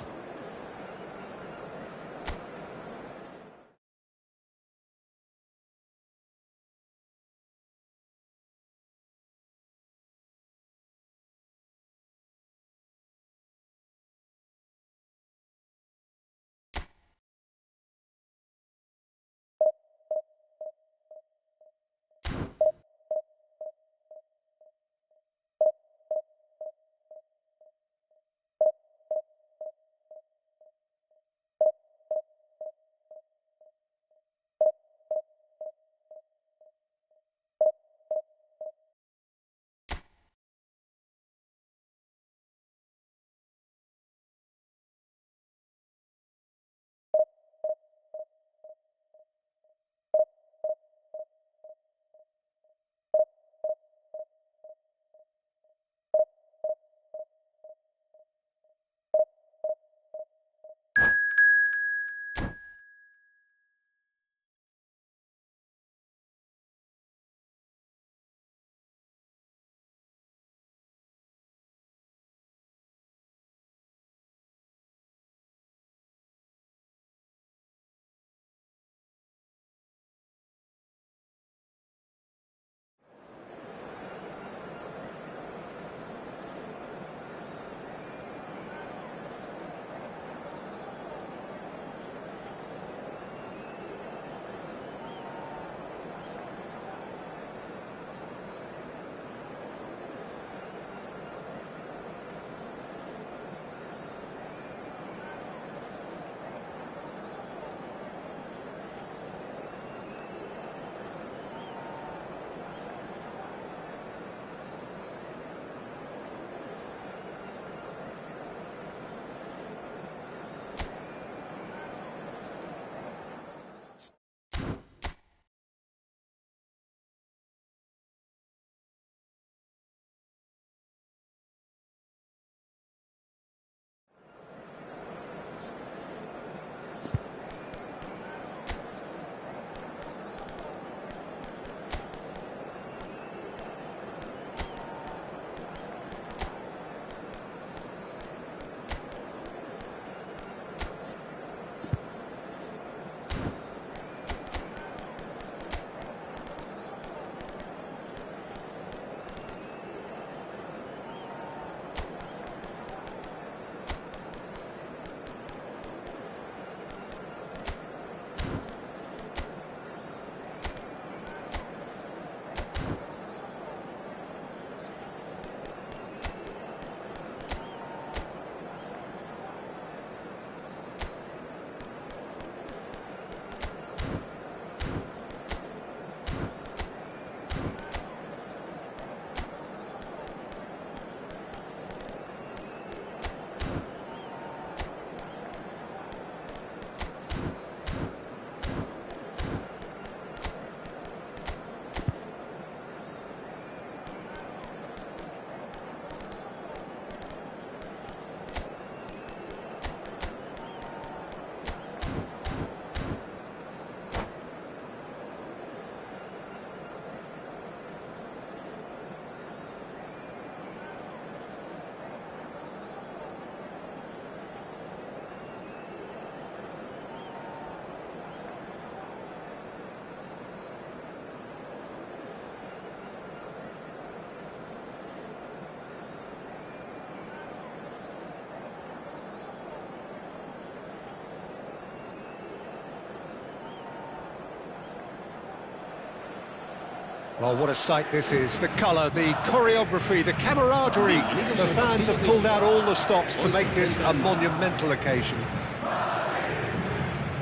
Well, what a sight this is. The colour, the choreography, the camaraderie. The fans have pulled out all the stops to make this a monumental occasion.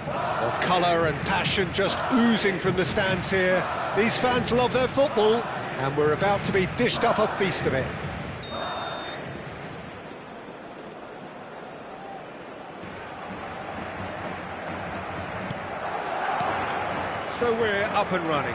Well, colour and passion just oozing from the stands here. These fans love their football, and we're about to be dished up a feast of it. So we're up and running.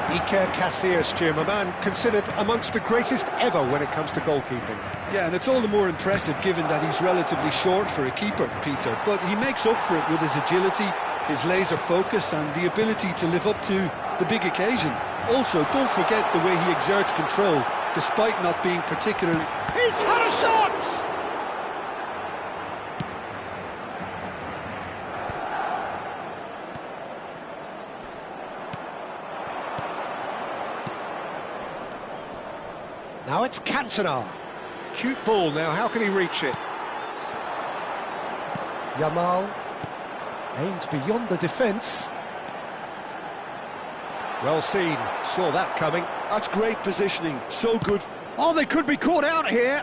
Iker Casillas, Jim, a man considered amongst the greatest ever when it comes to goalkeeping. Yeah, and it's all the more impressive given that he's relatively short for a keeper, Peter. But he makes up for it with his agility, his laser focus and the ability to live up to the big occasion. Also, don't forget the way he exerts control, despite not being particularly... He's had a shot! Now it's Cantona. Cute ball now, how can he reach it? Yamal aims beyond the defence. Well seen, saw that coming. That's great positioning, so good. Oh, they could be caught out here.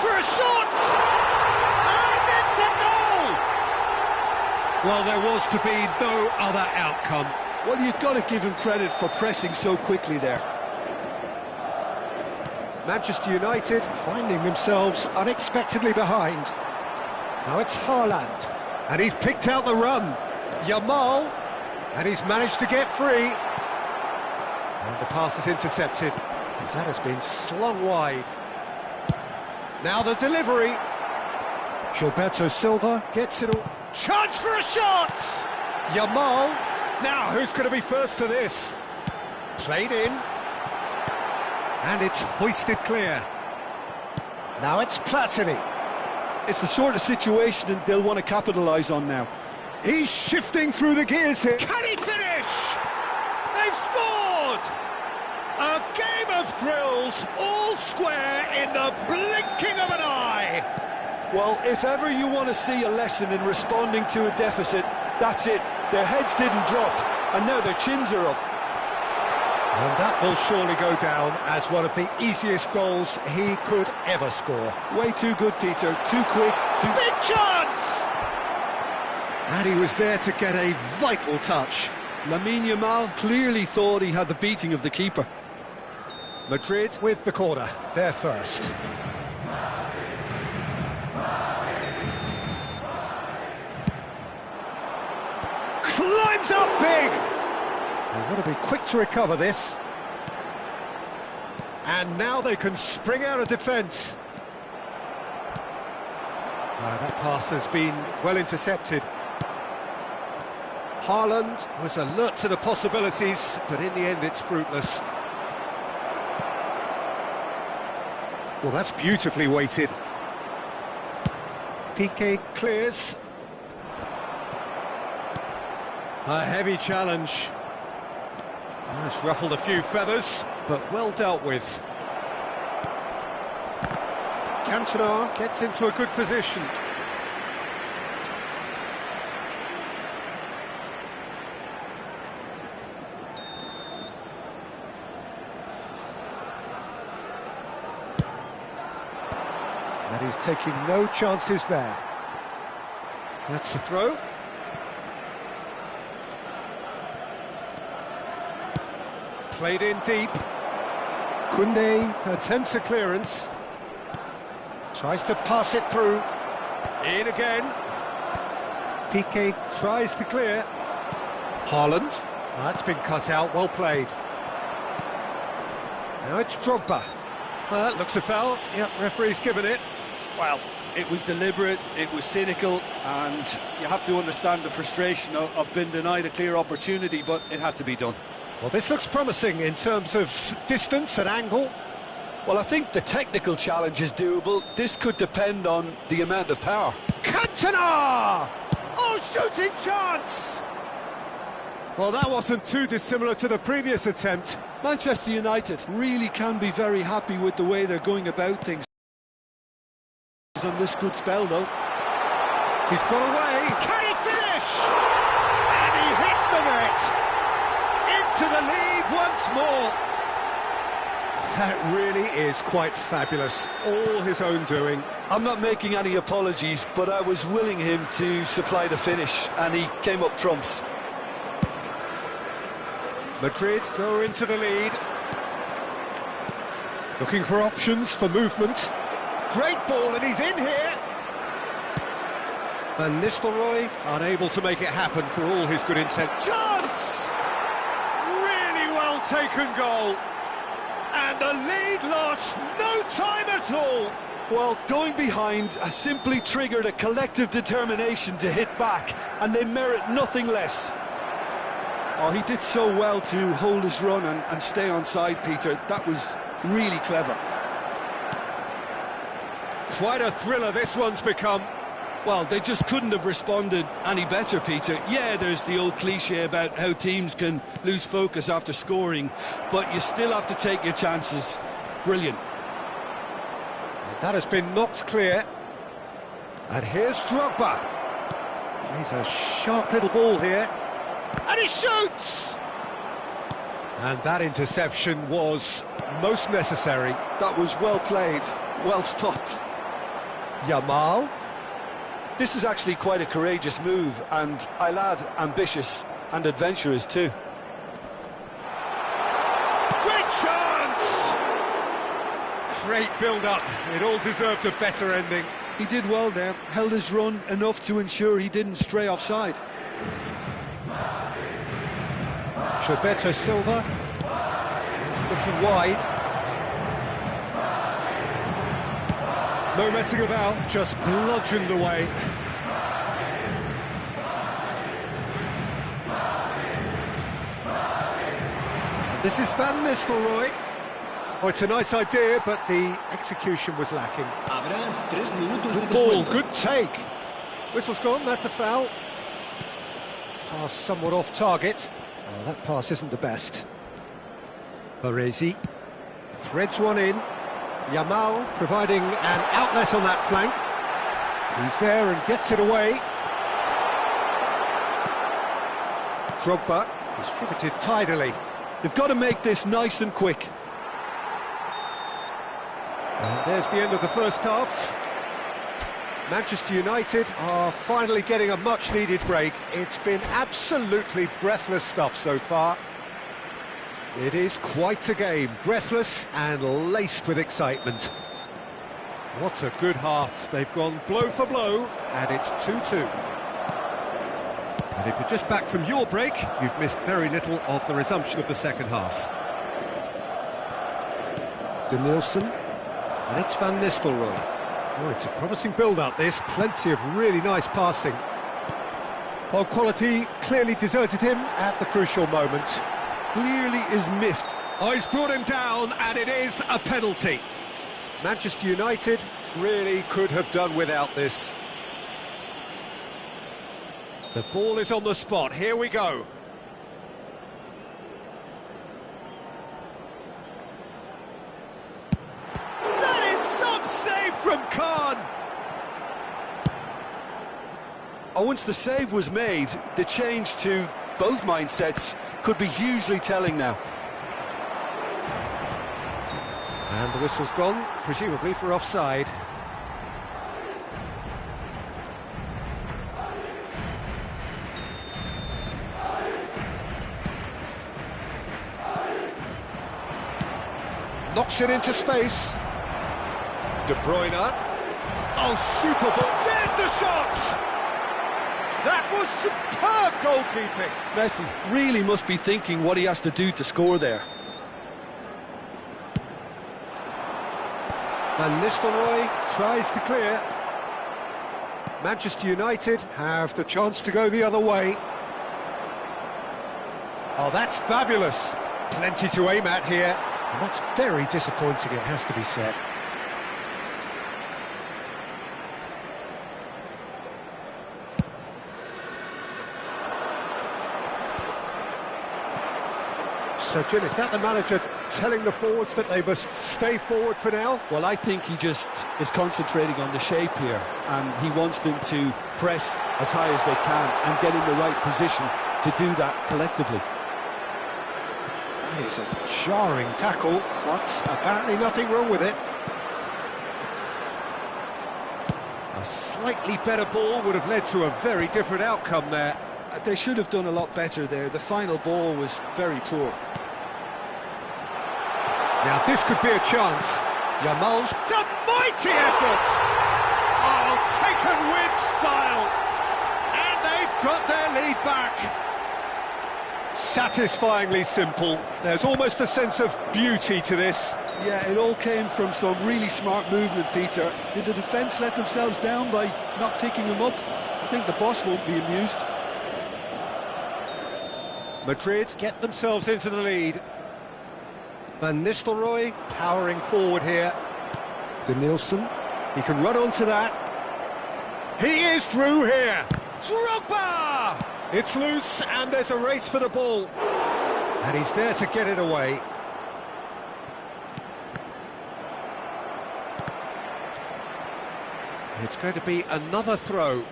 For a shot! And it's a goal! Well, there was to be no other outcome. Well, you've got to give him credit for pressing so quickly there. Manchester United finding themselves unexpectedly behind. Now it's Haaland, and he's picked out the run. Yamal, and he's managed to get free. And the pass is intercepted. That has been slung wide. Now the delivery. Gilberto Silva gets it all. Chance for a shot! Yamal. Now who's going to be first to this? Played in. And it's hoisted clear. Now it's Platini. It's the sort of situation that they'll want to capitalise on now. He's shifting through the gears here. Can he finish? They've scored! A game of thrills, all square in the blinking of an eye. Well, if ever you want to see a lesson in responding to a deficit, that's it. Their heads didn't drop, and now their chins are up. And that will surely go down as one of the easiest goals he could ever score. Way too good, Peter. Too quick. Big chance! And he was there to get a vital touch. Lamine Yamal clearly thought he had the beating of the keeper. Madrid with the corner, they're first. Climbs up big! They want to be quick to recover this. And now they can spring out of defence. That pass has been well intercepted. Haaland was alert to the possibilities, but in the end it's fruitless. Well, that's beautifully weighted. Piqué clears. A heavy challenge. It's ruffled a few feathers, but well dealt with. Cantona gets into a good position. And he's taking no chances there. That's the throw. Played in deep. Koundé attempts a clearance. Tries to pass it through. In again. Piqué tries to clear. Haaland. That's been cut out, well played. Now it's Drogba. That looks a foul. Yep, referee's given it. Well, it was deliberate, it was cynical, and you have to understand the frustration of being denied a clear opportunity, but it had to be done. Well, this looks promising in terms of distance and angle. Well, I think the technical challenge is doable. This could depend on the amount of power. Cantona! Oh, shooting chance! Well, that wasn't too dissimilar to the previous attempt. Manchester United really can be very happy with the way they're going about things on this good spell, though. He's got away. Can he finish? And he hits the net. Into the lead once more. That really is quite fabulous. All his own doing. I'm not making any apologies, but I was willing him to supply the finish, and he came up trumps. Madrid go into the lead. Looking for options for movement. Great ball, and he's in here. Van Nistelrooy unable to make it happen for all his good intent. Chance! Really well taken goal. And the lead lost no time at all. Well, going behind has simply triggered a collective determination to hit back, and they merit nothing less. Oh, he did so well to hold his run and stay on side, Peter. That was really clever. Quite a thriller this one's become. Well, they just couldn't have responded any better, Peter. Yeah, there's the old cliche about how teams can lose focus after scoring, but you still have to take your chances. Brilliant. That has been knocked clear. And here's Drogba. He's a sharp little ball here. And he shoots! And that interception was most necessary. That was well played, well stopped. Yamal. This is actually quite a courageous move, and I'll add ambitious and adventurous too. Great chance! Great build-up. It all deserved a better ending. He did well there, held his run enough to ensure he didn't stray offside. Gilberto Silva. He's looking wide. No messing about, just bludgeoned away. This is Van Nistelrooy. Oh, it's a nice idea, but the execution was lacking. Good ball, good take. Whistle's gone, that's a foul. Pass somewhat off target. Oh, that pass isn't the best. Baresi threads one in. Yamal providing an outlet on that flank. He's there and gets it away. Drogba distributed tidily. They've got to make this nice and quick. And there's the end of the first half. Manchester United are finally getting a much-needed break. It's been absolutely breathless stuff so far. It is quite a game, breathless and laced with excitement. What a good half. They've gone blow for blow, and it's 2-2. And if you're just back from your break, you've missed very little of the resumption of the second half. De Nielsen, and it's Van Nistelrooy. Oh, it's a promising build-up, this. Plenty of really nice passing. While quality clearly deserted him at the crucial moment. Clearly is miffed. Oh, he's brought him down, and it is a penalty. Manchester United really could have done without this. The ball is on the spot. Here we go. That is some save from Khan. Oh, once the save was made, the change to both mindsets could be hugely telling now. And the whistle's gone, presumably for offside. Knocks it into space. De Bruyne. Oh, super ball. There's the shot! That was superb goalkeeping. Messi really must be thinking what he has to do to score there. Van Nistelrooy tries to clear. Manchester United have the chance to go the other way. Oh, that's fabulous. Plenty to aim at here. And that's very disappointing, it has to be said. So, Jim, is that the manager telling the forwards that they must stay forward for now? Well, I think he just is concentrating on the shape here, and he wants them to press as high as they can and get in the right position to do that collectively. That is a jarring tackle, but apparently nothing wrong with it. A slightly better ball would have led to a very different outcome there. They should have done a lot better there. The final ball was very poor. Now this could be a chance. Yamal's a mighty effort! Oh, taken with style! And they've got their lead back. Satisfyingly simple. There's almost a sense of beauty to this. Yeah, it all came from some really smart movement, Peter. Did the defence let themselves down by not picking him up? I think the boss won't be amused. Madrid get themselves into the lead. Van Nistelrooy powering forward here. De Nielsen, he can run onto that. He is through here. Drogba! It's loose and there's a race for the ball. And he's there to get it away. It's going to be another throw.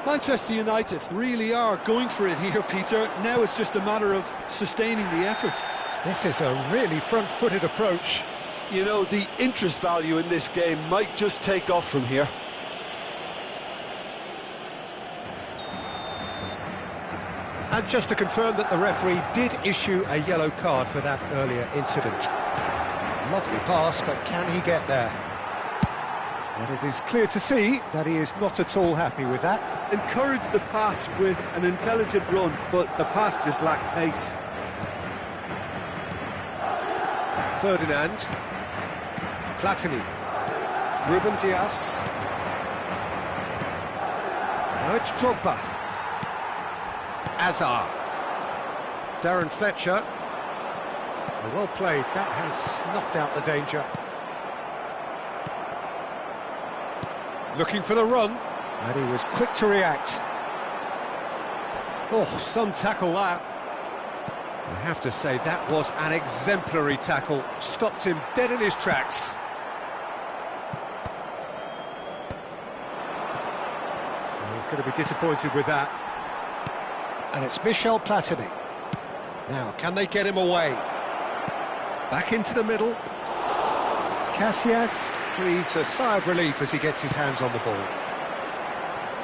Manchester United really are going for it here, Peter. Now it's just a matter of sustaining the effort. This is a really front-footed approach. You know, the interest value in this game might just take off from here. And just to confirm that the referee did issue a yellow card for that earlier incident. Lovely pass, but can he get there? And it is clear to see that he is not at all happy with that. Encouraged the pass with an intelligent run, but the pass just lacked pace. Ferdinand. Platini. Ruben Dias. Now it's Drogba. Azar. Darren Fletcher. Well played, that has snuffed out the danger. Looking for the run, and he was quick to react. Oh, some tackle that. I have to say, that was an exemplary tackle. Stopped him dead in his tracks. Well, he's going to be disappointed with that. And it's Michel Platini. Now, can they get him away? Back into the middle. Casillas breathes a sigh of relief as he gets his hands on the ball.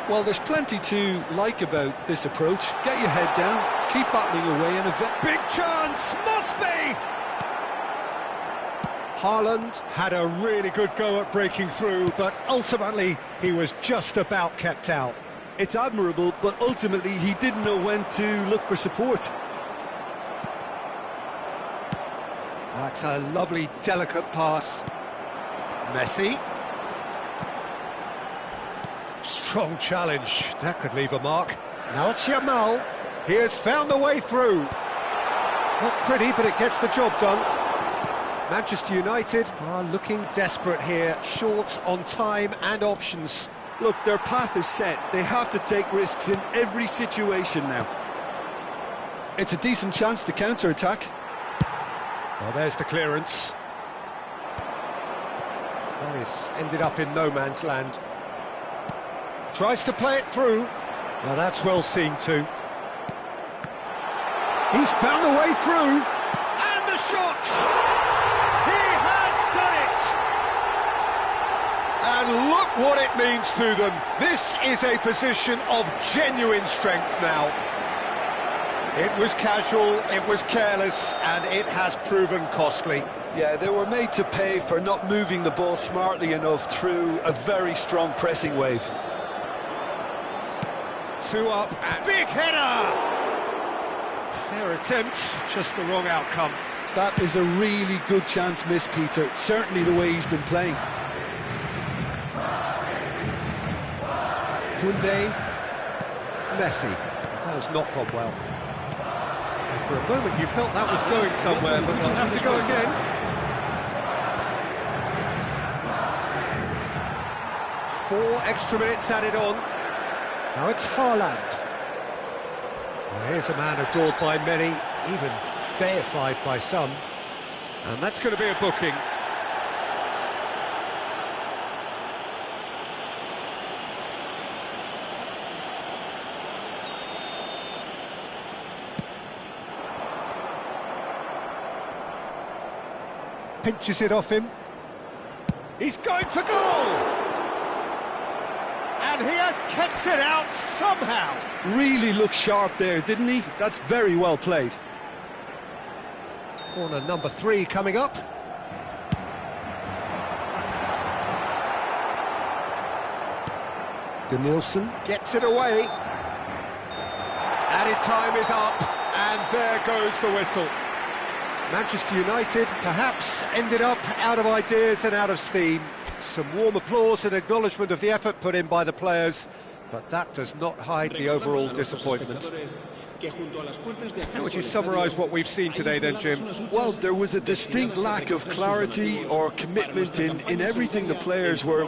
Well, there's plenty to like about this approach. Get your head down, keep battling away, and big chance, must be! Haaland had a really good go at breaking through, but ultimately he was just about kept out. It's admirable, but ultimately he didn't know when to look for support. That's a lovely, delicate pass. Messi. Strong challenge, that could leave a mark. Now it's Yamal, he has found the way through. Not pretty, but it gets the job done. Manchester United are looking desperate here, short on time and options. Look, their path is set, they have to take risks in every situation now. It's a decent chance to counter-attack. Well, there's the clearance. Well, this ended up in no man's land. Tries to play it through. Now that's well seen too. He's found the way through. And the shot! He has done it! And look what it means to them. This is a position of genuine strength now. It was casual, it was careless, and it has proven costly. Yeah, they were made to pay for not moving the ball smartly enough through a very strong pressing wave. Two up, and big header! Fair attempt, just the wrong outcome. That is a really good chance missed, Peter. Certainly the way he's been playing. Koundé, Messi. That has not gone well. And for a moment you felt that was going somewhere, but they'll have to go again. 4 extra minutes added on. Now it's Haaland. Well, here's a man adored by many, even deified by some. And that's going to be a booking. Pinches it off him. He's going for goal! And he has kept it out somehow. Really looked sharp there, didn't he? That's very well played. Corner number 3 coming up. Denilson gets it away. Added time is up, and there goes the whistle. Manchester United perhaps ended up out of ideas and out of steam. Some warm applause and acknowledgement of the effort put in by the players, but that does not hide the overall disappointment. How would you summarise what we've seen today then, Jim? Well, there was a distinct lack of clarity or commitment in everything the players were